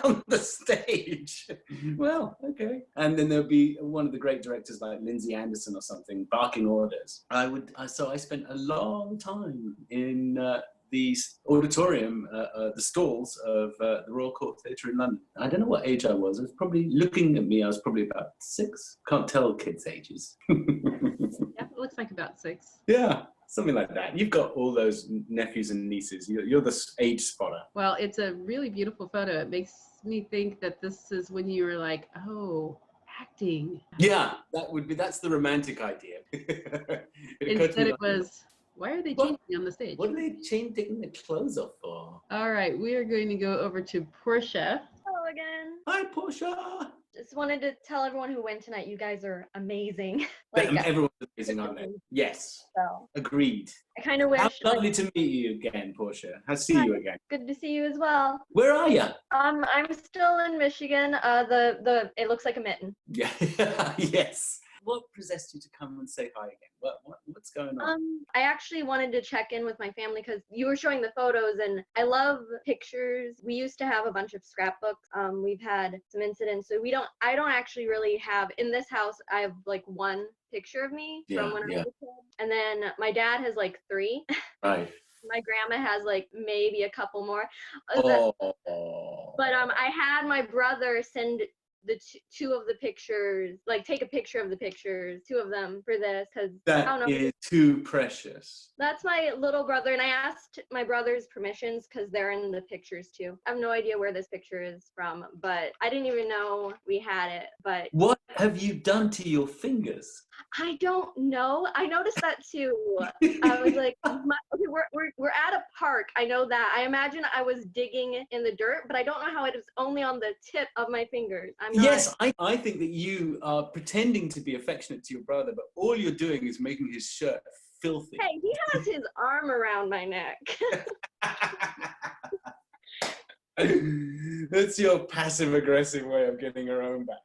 on the stage. Well, okay. And then there'll be one of the great directors like Lindsay Anderson or something barking orders. So I spent a long time in the auditorium, the stalls of the Royal Court Theatre in London. I don't know what age I was. I was probably, looking at me, I was probably about 6. Can't tell kids' ages. Yeah, it looks like about 6. Yeah. Something like that. You've got all those nephews and nieces. You're the age spotter. Well, it's a really beautiful photo. It makes me think that this is when you were like, oh, acting. Yeah, that's the romantic idea. Instead it was, why are they changing on the stage? What are they taking their clothes off for? All right, we are going to go over to Portia. Hello again. Hi, Portia. Just wanted to tell everyone who went tonight, you guys are amazing. Everyone's amazing, aren't they? Yes. So Agreed. I kind of wish. How lovely to meet you again, Portia. I'll see you again. Good to see you as well. Where are you? I'm still in Michigan. It looks like a mitten. Yeah. Yes. What possessed you to come and say hi again? What's going on? I actually wanted to check in with my family because you were showing the photos, and I love pictures. We used to have a bunch of scrapbooks. We've had some incidents, so I don't actually really have, in this house, I have like one picture of me from when I was a kid. And then my dad has like 3. Right. My grandma has like maybe a couple more. But I had my brother send the two of the pictures, like take a picture of the pictures, 2 of them for this, because I don't know. Is too precious. That's my little brother, and I asked my brother's permissions because they're in the pictures too. I have no idea where this picture is from, but I didn't even know we had it. But what have you done to your fingers? I don't know. I noticed that too. I was like, okay, we're at a park. I know that. I imagine I was digging in the dirt, but I don't know how it is only on the tip of my fingers. Yes, I think that you are pretending to be affectionate to your brother, but all you're doing is making his shirt filthy. Hey, he has his arm around my neck. That's your passive-aggressive way of getting her own back.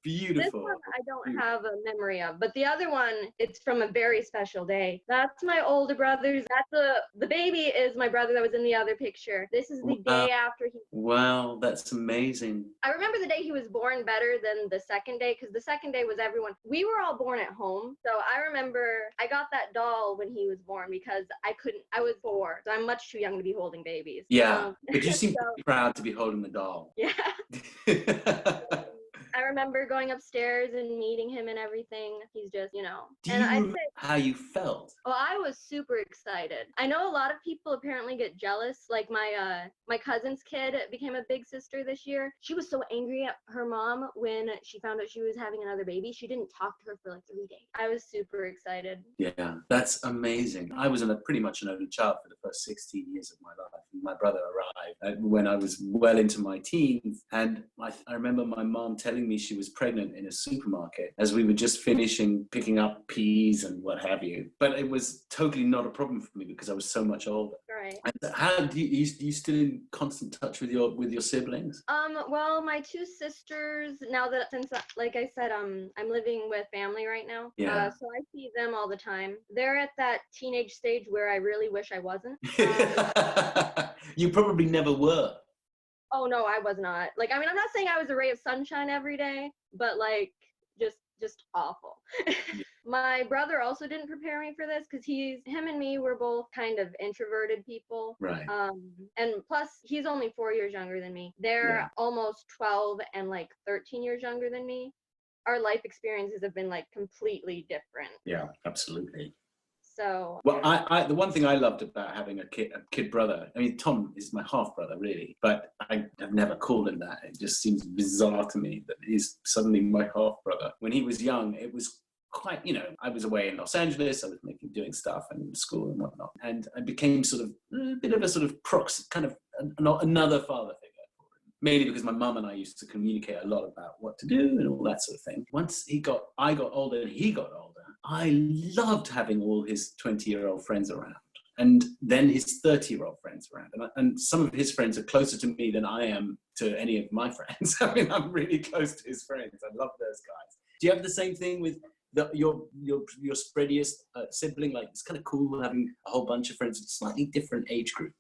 Beautiful. This one I don't have a memory of, but the other one, it's from a very special day. That's my older brother's. That's the baby is my brother that was in the other picture. This is the day after he. Wow, that's amazing. I remember the day he was born better than the second day, because the second day was everyone. We were all born at home, so I remember I got that doll when he was born because I was 4, so I'm much too young to be holding babies. Yeah, but you seem pretty proud to be holding the doll. Yeah. I remember going upstairs and meeting him and everything. He's just, Do you remember how you felt? Oh, I was super excited. I know a lot of people apparently get jealous. Like my cousin's kid became a big sister this year. She was so angry at her mom when she found out she was having another baby. She didn't talk to her for like 3 days. I was super excited. Yeah, that's amazing. I was pretty much an only child for the first 16 years of my life. My brother arrived when I was well into my teens, and I remember my mom telling me she was pregnant in a supermarket as we were just finishing picking up peas and what have you. But it was totally not a problem for me because I was so much older. Right. And how do you still in constant touch with your siblings? Well, my 2 sisters, now that since like I said, I'm living with family right now. Yeah. So I see them all the time. They're at that teenage stage where I really wish I wasn't. You probably never were. Oh no, I was not. Like, I mean, I'm not saying I was a ray of sunshine every day, but like just awful. My brother also didn't prepare me for this because him and me were both kind of introverted people. Right. And plus, he's only 4 years younger than me. They're almost 12 and like 13 years younger than me. Our life experiences have been like completely different. Yeah, absolutely. So well, I the one thing I loved about having a kid brother, I mean, Tom is my half brother, really, but I have never called him that. It just seems bizarre to me that he's suddenly my half brother. When he was young, it was quite, you know, I was away in Los Angeles, I was doing stuff and school and whatnot, and I became sort of a bit of a sort of kind of another father figure. Mainly because my mum and I used to communicate a lot about what to do and all that sort of thing. Once I got older and he got older, I loved having all his 20-year-old friends around, and then his 30-year-old friends around. And some of his friends are closer to me than I am to any of my friends. I mean, I'm really close to his friends. I love those guys. Do you have the same thing with your spreadiest sibling? Like, it's kind of cool having a whole bunch of friends with slightly different age group.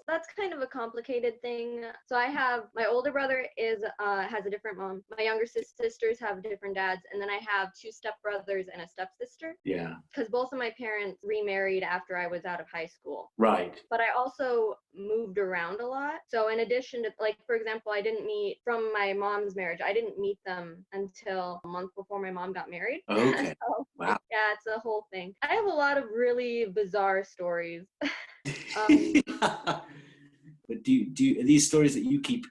that's kind of a complicated thing. So I have, my older brother has a different mom. My younger sisters have different dads. And then I have 2 stepbrothers and a stepsister. Yeah. Because both of my parents remarried after I was out of high school. Right. But I also moved around a lot. So in addition to, like, for example, I didn't meet, from my mom's marriage, I didn't meet them until a month before my mom got married. Okay. So, wow. Yeah, it's a whole thing. I have a lot of really bizarre stories. But do you, are these stories that you keep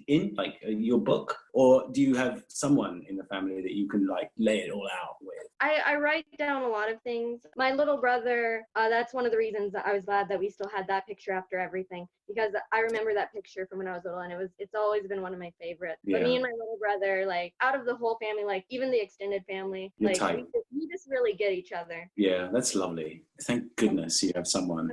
in, like, your book, or do you have someone in the family that you can, like, lay it all out with? I write down a lot of things. My little brother, that's one of the reasons that I was glad that we still had that picture after everything, because I remember that picture from when I was little, and it's always been one of my favorites. Yeah. But me and my little brother, like, out of the whole family, like, even the extended family, You're like, tight. we just really get each other. Yeah, that's lovely. Thank goodness you have someone.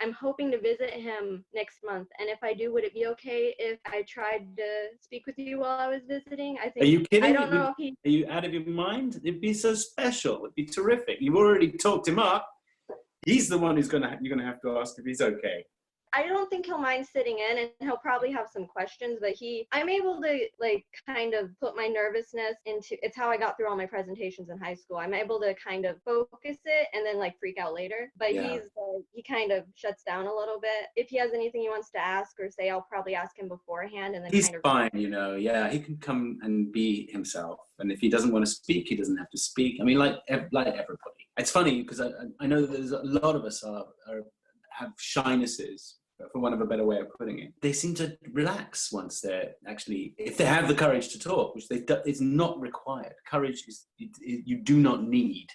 I'm hoping to visit him next month, and if I do, would it be okay if I tried to speak with you while I was visiting? I think. Are you kidding? I don't know if he. Are you out of your mind? It'd be so special. It'd be terrific. You've already talked him up. He's the one who's you're gonna have to ask if he's okay. I don't think he'll mind sitting in, and he'll probably have some questions, but I'm able to, like, kind of put my nervousness into, it's how I got through all my presentations in high school. I'm able to kind of focus it and then, like, freak out later. But Yeah. he kind of shuts down a little bit. If he has anything he wants to ask or say, I'll probably ask him beforehand, and then He's kind of fine, you know. Yeah, he can come and be himself, and if he doesn't want to speak, he doesn't have to speak. I mean, like everybody. It's funny because I know that there's a lot of us have shynesses, for want of a better way of putting it. They seem to relax once they're actually, if they have the courage to talk, which it's not required. Courage you do not need.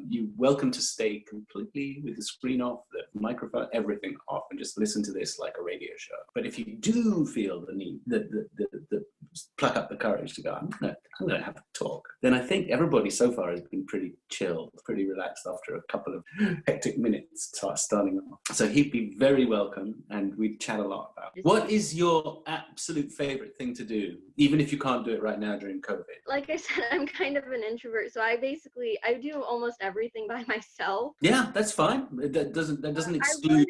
You're welcome to stay completely with the screen off, the microphone, everything off, and just listen to this like a radio show. But if you do feel the need, the pluck up the courage to go, I'm gonna have to talk, then I think everybody so far has been pretty chilled, pretty relaxed after a couple of hectic minutes starting off. So he'd be very welcome, and we'd chat a lot about it. What is your absolute favorite thing to do, even if you can't do it right now during COVID? Like I said, I'm kind of an introvert, so I do almost everything by myself. Yeah, that's fine. That doesn't exclude.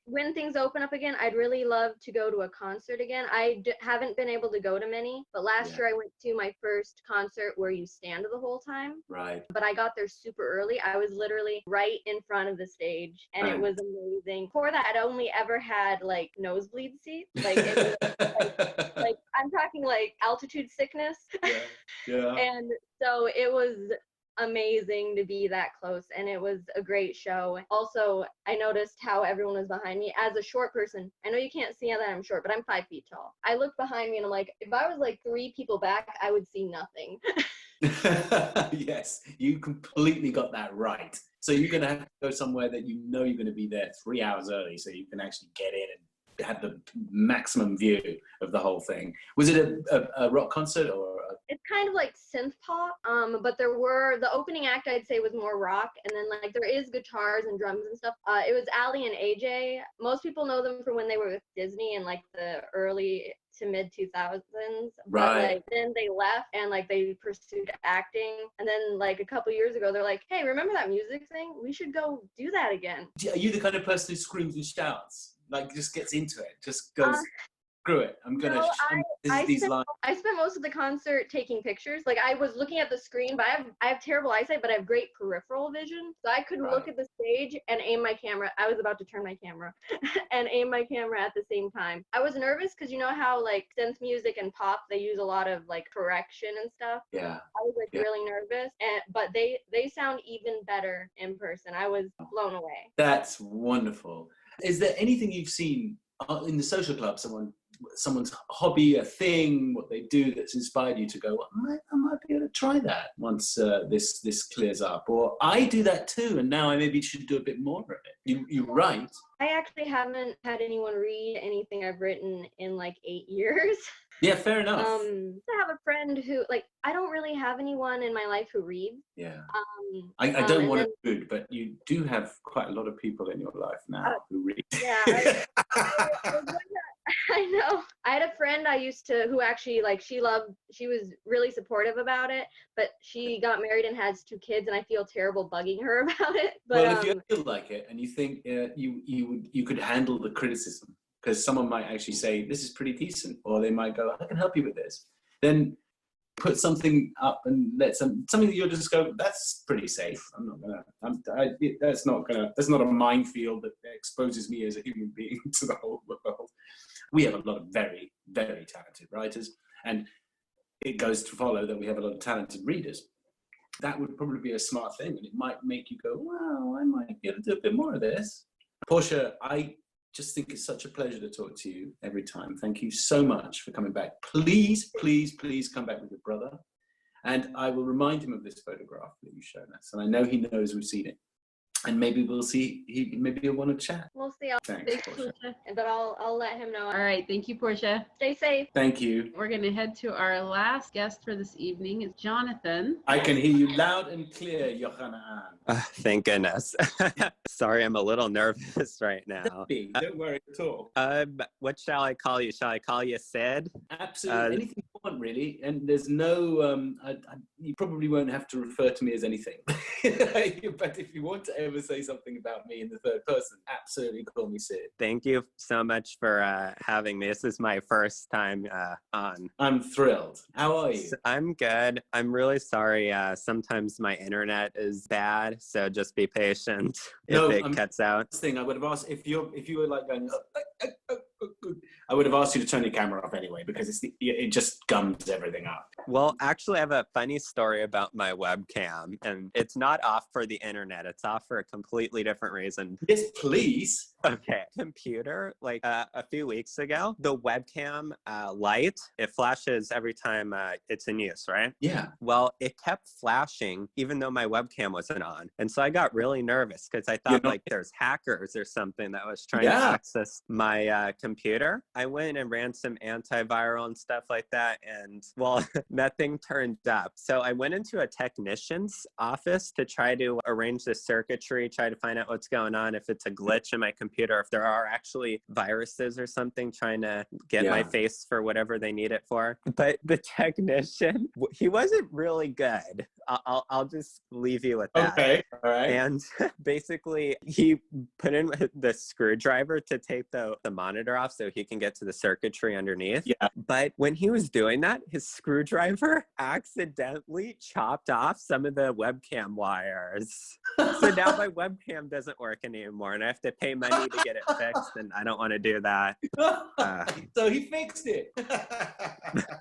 When things open up again, I'd really love to go to a concert again. I haven't been able to go to many, but last year I went to my first concert where you stand the whole time. Right. But I got there super early. I was literally right in front of the stage, and It was amazing. Before that, I'd only ever had, like, nosebleed seats. Like, it was, like I'm talking like altitude sickness. Yeah. And so it was amazing to be that close, and it was a great show. Also, I noticed how everyone was behind me. As a short person, I know you can't see that I'm short, but I'm 5 feet tall. I look behind me and I'm like, if I was like 3 people back, I would see nothing. Yes, you completely got that right. So you're going to have to go somewhere that you know you're going to be there 3 hours early, so you can actually get in and have the maximum view of the whole thing. Was it a rock concert or? It's kind of like synth pop, but the opening act, I'd say, was more rock, and then, like, there is guitars and drums and stuff. It was Ali and AJ. Most people know them from when they were with Disney in, like, the early to mid 2000s. Right. But, like, then they left and, like, they pursued acting, and then, like, a couple years ago, they're like, hey, remember that music thing? We should go do that again. Are you the kind of person who screams and shouts? Like, just gets into it, just goes Screw it. I'm gonna. No, these lines. I spent most of the concert taking pictures. Like I was looking at the screen, but I have terrible eyesight, but I have great peripheral vision. So I could look at the stage and aim my camera. I was about to turn my camera and aim my camera at the same time. I was nervous because you know how like synth music and pop, they use a lot of like correction and stuff. Yeah. I was like really nervous, but they sound even better in person. I was blown away. That's wonderful. Is there anything you've seen in the social club, someone's hobby, a thing, what they do that's inspired you to go, I might be able to try that once this clears up? Or I do that too, and now I maybe should do a bit more of it. You write. I actually haven't had anyone read anything I've written in like 8 years. Yeah, fair enough. I have a friend who, like, I don't really have anyone in my life who reads. Yeah. I don't want to be rude, but you do have quite a lot of people in your life now who read. Yeah. I know. I had a friend who actually, like, she was really supportive about it, but she got married and has 2 kids, and I feel terrible bugging her about it. But, well, if you feel like it and you think you could handle the criticism, because someone might actually say, this is pretty decent, or they might go, I can help you with this. Then put something up and let something that you'll just go, that's pretty safe. That's not a minefield that exposes me as a human being to the whole world. We have a lot of very, very talented writers, and it goes to follow that we have a lot of talented readers. That would probably be a smart thing, and it might make you go, wow, I might be able to do a bit more of this. Portia, I just think it's such a pleasure to talk to you every time. Thank you so much for coming back. Please, please, please come back with your brother. And I will remind him of this photograph that you've shown us. And I know he knows we've seen it. And maybe we'll see, maybe he'll want to chat. We'll see. Thanks, Portia. But I'll let him know. All right. Thank you, Portia. Stay safe. Thank you. We're going to head to our last guest for this evening. It's Jonathan. I can hear you loud and clear, Johanna Ann. Thank goodness. Sorry, I'm a little nervous right now. Don't worry at all. What shall I call you? Shall I call you Sid? Absolutely. Anything you want, really. And there's no, you probably won't have to refer to me as anything. But if you want to ever say something about me in the third person, absolutely call me Sid. Thank you so much for having me. This is my first time on. I'm thrilled. How are you? I'm good. I'm really sorry. Sometimes my internet is bad, so just be patient if it cuts out. Thing I would have asked if you were like going, I would have asked you to turn your camera off anyway, because it just gums everything up. Well, actually, I have a funny story about my webcam, and it's not off for the internet. It's off for a completely different reason. Yes, please. Okay. Computer, like a few weeks ago, the webcam light, it flashes every time it's in use, right? Yeah. Well, it kept flashing even though my webcam wasn't on. And so I got really nervous because I thought like there's hackers or something that was trying to access my computer. I went and ran some antiviral and stuff like that, and well, nothing turned up. So I went into a technician's office to try to arrange the circuitry, try to find out what's going on, if it's a glitch in my computer, if there are actually viruses or something trying to get my face for whatever they need it for. But the technician, he wasn't really good. I'll just leave you with that. Okay, all right. And basically, he put in the screwdriver to take the monitor off so he can get to the circuitry underneath. Yeah. But when he was doing that, his screwdriver accidentally chopped off some of the webcam wires. So now my webcam doesn't work anymore, and I have to pay money to get it fixed, and I don't want to do that. So he fixed it.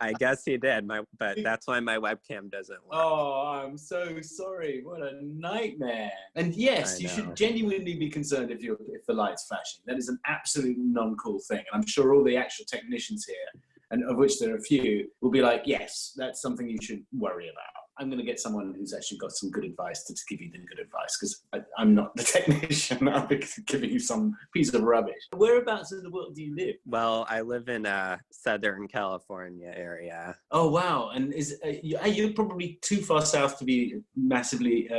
I guess he did, but that's why my webcam doesn't work. Oh, I'm so sorry. What a nightmare. And yes, you should genuinely be concerned if the light's flashing. That is an absolutely non-cool thing. And I'm sure all the actual technicians here, and of which there are a few, will be like, yes, that's something you should worry about. I'm going to get someone who's actually got some good advice to give you the good advice, because I'm not the technician. I'll be giving you some piece of rubbish. Whereabouts in the world do you live? Well, I live in Southern California area. Oh, wow. And you're probably too far south to be massively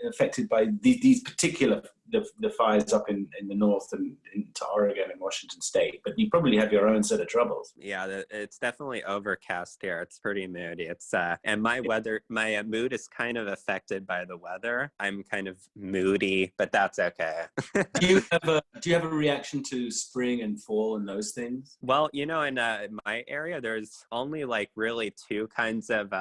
affected by these particular the fires up in the north and into Oregon and Washington State, but you probably have your own set of troubles. Yeah, it's definitely overcast here. It's pretty moody. And my mood is kind of affected by the weather. I'm kind of moody, but that's okay. Do you have a reaction to spring and fall and those things? Well, in my area, there's only like really two kinds of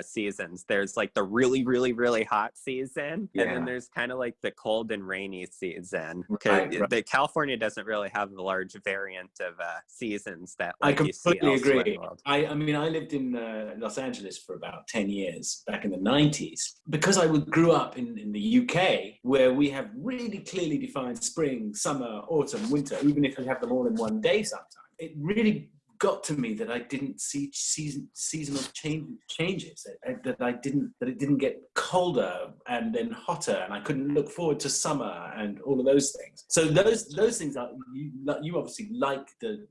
seasons. There's like the really, really, really hot season, and then there's kind of like the cold and rainy season. Right. California doesn't really have a large variant of seasons that like, I completely agree. In the world. I mean, I lived in Los Angeles for about 10 years back in the 90s. Because I grew up in the UK, where we have really clearly defined spring, summer, autumn, winter, even if we have them all in one day sometimes. It really got to me that I didn't see seasonal changes, that it didn't get colder and then hotter, and I couldn't look forward to summer and all of those things. So those things are, you obviously like the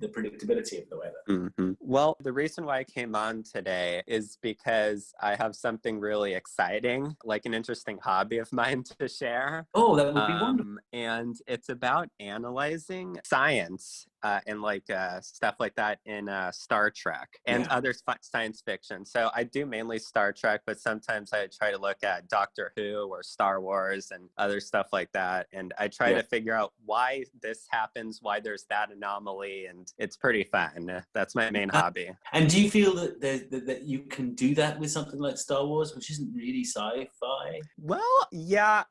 predictability of the weather. Mm-hmm. Well, the reason why I came on today is because I have something really exciting, like an interesting hobby of mine to share. Oh, that would be wonderful. And it's about analyzing science and like stuff like that in Star Trek and other science fiction. So I do mainly Star Trek, but sometimes I try to look at Doctor Who or Star Wars and other stuff like that. And I try to figure out why this happens, why there's that anomaly, and it's pretty fun. That's my main hobby. And do you feel that you can do that with something like Star Wars, which isn't really sci-fi? Well, yeah,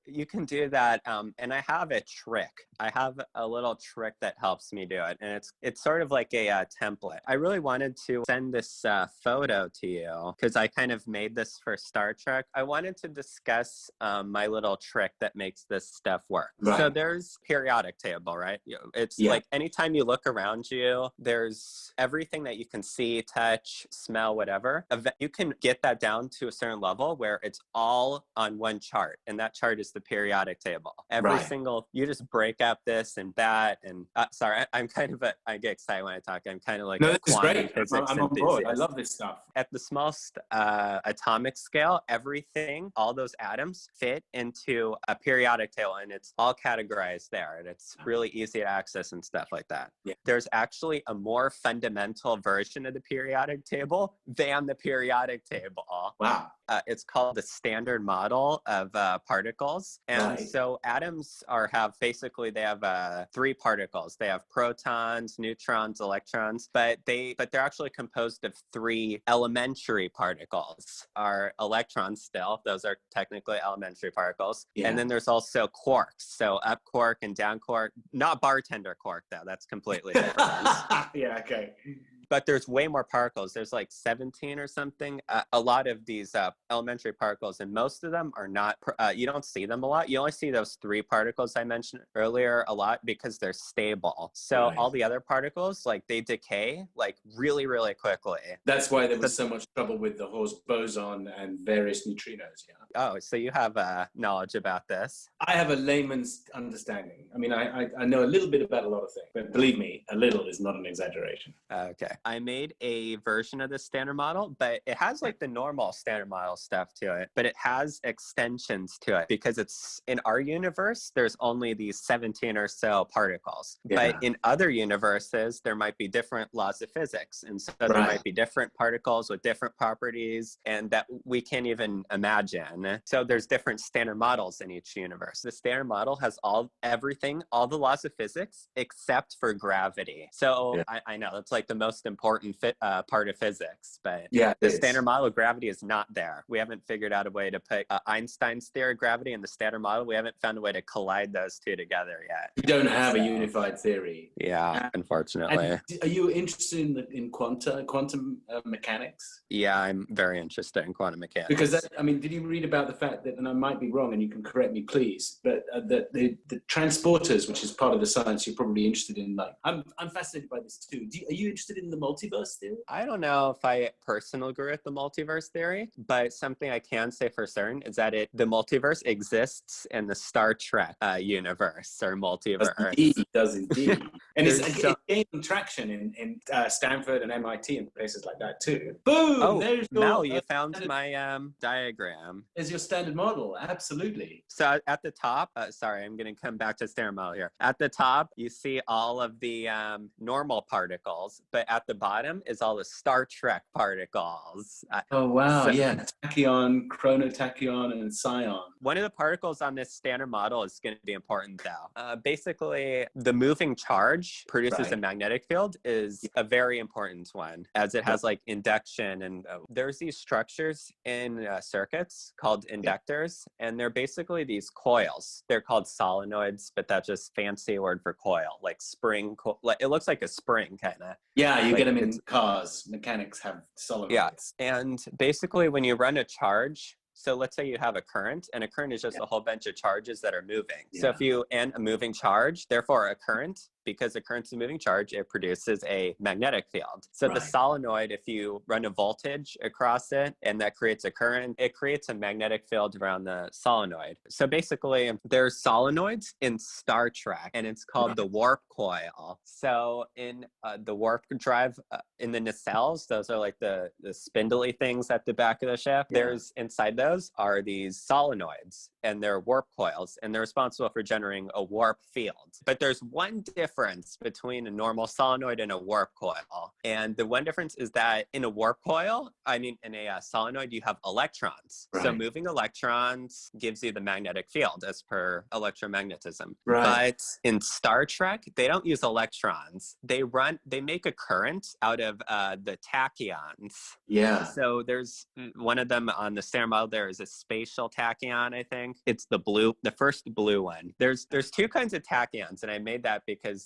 you can do that. And I have a trick. I have a little trick that helps me do it, and it's sort of like a template. I really wanted to send this photo to you because I kind of made this for Star Trek. I wanted to discuss my little trick that makes this stuff work. Right. So there's periodic table, right? It's like anytime you look around you, there's everything that you can see, touch, smell, whatever. You can get that down to a certain level where it's all on one chart, and that chart is the periodic table. Every single, you just break up this and that, and sorry, I get excited when I talk. I'm kind of like this is great. I'm on board. I love this stuff. At the smallest atomic scale, everything, all those atoms fit into a periodic table, and it's all categorized there, and it's really easy to access and stuff like that. Yeah. There's actually a more fundamental version of the periodic table than the periodic table. Wow. It's called the standard model of particles. And so atoms have they have 3 particles. They have protons, neutrons, electrons, but they're actually composed of 3 elementary particles. Are electrons still, those are technically elementary particles. Yeah. And then there's also quarks. So up quark and down quark, not bartender quark though, that's completely different. Yeah, okay. But there's way more particles. There's like 17 or something. A lot of these elementary particles, and most of them are not, you don't see them a lot. You only see those 3 particles I mentioned earlier a lot because they're stable. So all the other particles, like they decay like really, really quickly. That's why there was so much trouble with the Higgs boson and various neutrinos. Yeah. Oh, so you have knowledge about this? I have a layman's understanding. I mean, I know a little bit about a lot of things, but believe me, a little is not an exaggeration. Okay. I made a version of the standard model, but it has like the normal standard model stuff to it, but it has extensions to it because it's in our universe, there's only these 17 or so particles. Yeah. But in other universes, there might be different laws of physics. And so there might be different particles with different properties and that we can't even imagine. So there's different standard models in each universe. The standard model has everything, all the laws of physics except for gravity. So I know that's like the most important part of physics, but the standard model of gravity is not there. We haven't figured out a way to put Einstein's theory of gravity and the standard model. We haven't found a way to collide those two together yet. You don't have a unified theory. Yeah, unfortunately. And are you interested in quantum mechanics? Yeah, I'm very interested in quantum mechanics. Because did you read about the fact that, and I might be wrong, and you can correct me, please, but that the transporters, which is part of the science you're probably interested in, like I'm fascinated by this too. Are you interested in the multiverse theory? I don't know if I personally agree with the multiverse theory, but something I can say for certain is that the multiverse exists in the Star Trek universe or multiverse. Does indeed. And There's it's gaining traction in Stanford and MIT and places like that too. Boom! Oh, there's Mel, your, you found my diagram. there's your standard model. Absolutely. So at the top, sorry, I'm going to come back to standard model here. At the top, you see all of the normal particles, but at the bottom is all the Star Trek particles. Oh, wow. Yeah. Tachyon, chronotachyon, and scion. One of the particles on this standard model is going to be important, though. Basically, the moving charge produces a magnetic field is a very important one, as it has like induction. And there's these structures in circuits called inductors, and they're basically these coils. They're called solenoids, but that's just fancy word for coil, like spring. It looks like a spring, kind of. Yeah, you get them in cars. Mechanics have solenoids. Yeah, and basically when you run a charge, so let's say you have a current, and a current is just a whole bunch of charges that are moving. So if you and a moving charge, therefore a current, because the current's a moving charge, it produces a magnetic field. So the solenoid, if you run a voltage across it and that creates a current, it creates a magnetic field around the solenoid. So basically, there's solenoids in Star Trek, and it's called the warp coil. So in the warp drive, in the nacelles, those are like the spindly things at the back of the ship. There's inside those are these solenoids, and they're warp coils, and they're responsible for generating a warp field. But there's one difference between a normal solenoid and a warp coil. And the one difference is that in a warp coil, in a solenoid, you have electrons. So moving electrons gives you the magnetic field as per electromagnetism. But in Star Trek, they don't use electrons. They make a current out of the tachyons. Yeah. So there's one of them on the standard model. There is a spatial tachyon, I think. It's the first blue one. There's two kinds of tachyons, and I made that because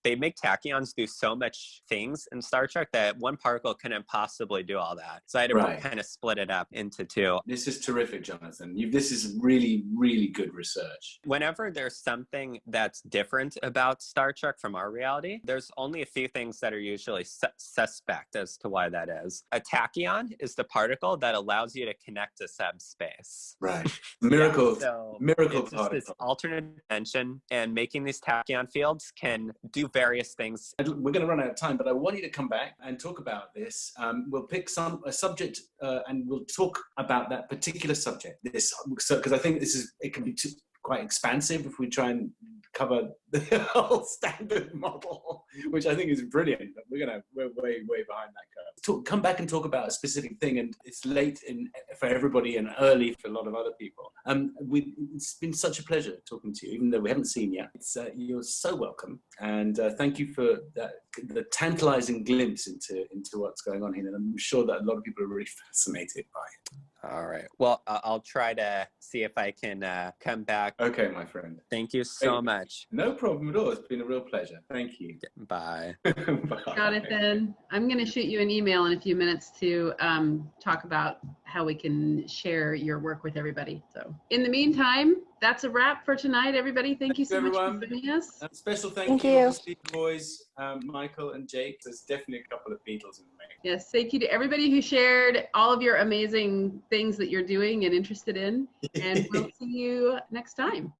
they make tachyons do so much things in Star Trek that one particle couldn't possibly do all that. So I had to kind of split it up into two. This is terrific, Jonathan. This is really, really good research. Whenever there's something that's different about Star Trek from our reality, there's only a few things that are usually suspect as to why that is. A tachyon is the particle that allows you to connect to subspace. Right. Miracle. Miracle it's just this alternate dimension, and making these tachyon fields can do various things. We're going to run out of time, but I want you to come back and talk about this. We'll pick a subject and we'll talk about that particular subject. Because I think it can be quite expansive if we try and cover the whole standard model, which I think is brilliant. We're way behind that curve. Come back and talk about a specific thing, and it's late for everybody and early for a lot of other people. It's been such a pleasure talking to you, even though we haven't seen you. You're so welcome, and thank you for the tantalizing glimpse into what's going on here. And I'm sure that a lot of people are really fascinated by it. All right. Well, I'll try to see if I can come back. Okay, my friend. Thank you so much. No problem at all. It's been a real pleasure. Thank you. Bye. Bye. Jonathan, I'm going to shoot you an email in a few minutes to talk about how we can share your work with everybody. So in the meantime, that's a wrap for tonight, everybody. Thank you so much for joining us. A special thank you to Steve Boys, Michael and Jake. There's definitely a couple of Beatles in the mix. Yes, thank you to everybody who shared all of your amazing things that you're doing and interested in. And we'll see you next time.